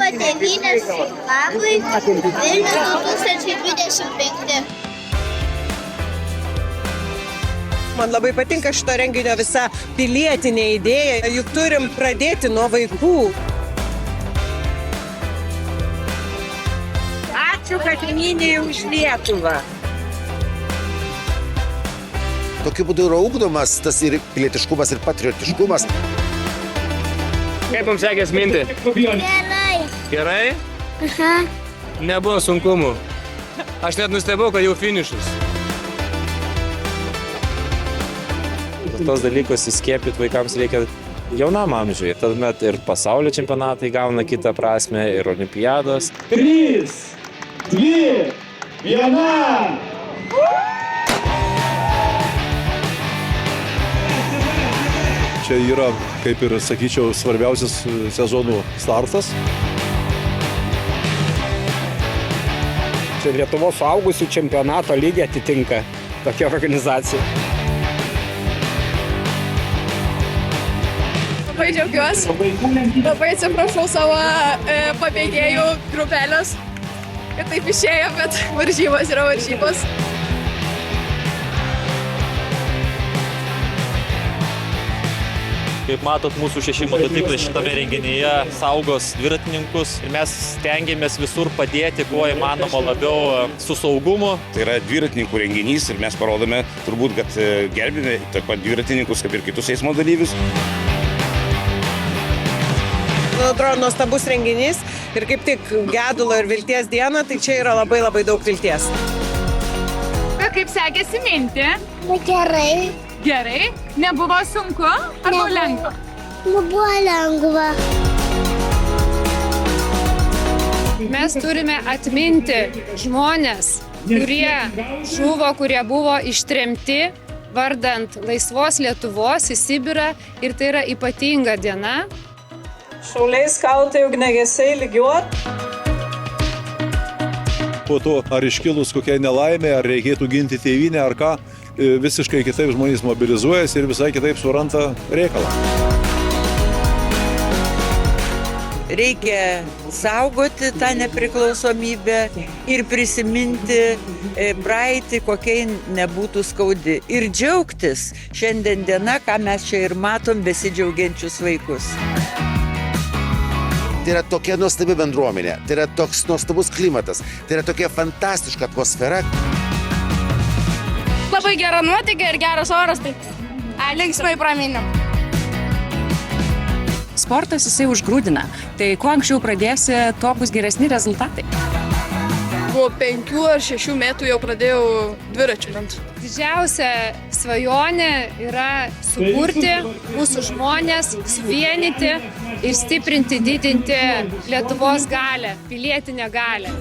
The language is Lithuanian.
Savo tėvynės labui Vilnius 2025. Man labai patinka šito renginio visa pilietinė idėja, juk turim pradėti nuo vaikų. Ačiū kaimynei už Lietuvą. Tokiu būdu yra ugdomas tas ir pilietiškumas, ir patriotiškumas. Kaip mums sekės minti? Gerai. Gerai? Aha. Nebuvo sunkumų. Aš net nustebau, kad jau finišas. Tos dalykus įskiepyti vaikams reikia jaunam amžiui. Tuomet ir pasaulio čempionatai gauna kitą prasme, ir olimpiados. 3, 2, 1. Čia yra, kaip ir sakyčiau, svarbiausias sezonų startas. Čia Lietuvos suaugusių čempionato lygį atitinka tokia organizacija. Labai džiaugiuosi. Labai atsiprašau savo pabėgėjų grupelės, kad taip išėjo, bet varžybos yra varžybos. Kaip matot, mūsų 6 motociklai šitame renginyje saugos dviratininkus ir mes stengiamės visur padėti, kuo įmanoma labiau su saugumu. Tai yra dviratininkų renginys ir mes parodome turbūt, kad gerbime taip pat dviratininkus kaip ir kitus eismo dalyvius. Atrodo nuostabus renginys ir kaip tik gedulo ir vilties diena, tai čia yra labai daug vilties. Kaip sekėsi minti? Gerai. Gerai. Nebuvo sunku? Ar buvo lengva? Buvo lengva. Mes turime atminti žmonės, kurie žuvo, kurie buvo ištremti vardant laisvos Lietuvos į Sibirą ir tai yra ypatinga diena. Šauliai, skautai, ugniagesiai, lygiuot. Po to, ar iškilus kokiai nelaimė, ar reikėtų ginti tėvynę, ar ką, visiškai kitaip žmonės mobilizuojasi ir visai kitaip suranta reikalą. Reikia saugoti tą nepriklausomybę ir prisiminti praeitį, kokia nebūtų skaudi. Ir džiaugtis šiandien diena, ką mes čia ir matom, besidžiaugiančius vaikus. Tai yra tokia nuostabi bendruomenė, tai yra toks nuostabus klimatas, tai yra tokia fantastiška atmosfera. Labai gera nuotaika ir geras oras, tai linksmai praminėm. Sportas jisai užgrūdina, tai kuo anksčiau pradėsi, tuo bus geresni rezultatai. Po 5 ar 6 metų jau pradėjau dviračių lent. Didžiausia svajonė yra suburti mūsų žmonės, suvienyti ir stiprinti, didinti Lietuvos galią, pilietinę galią.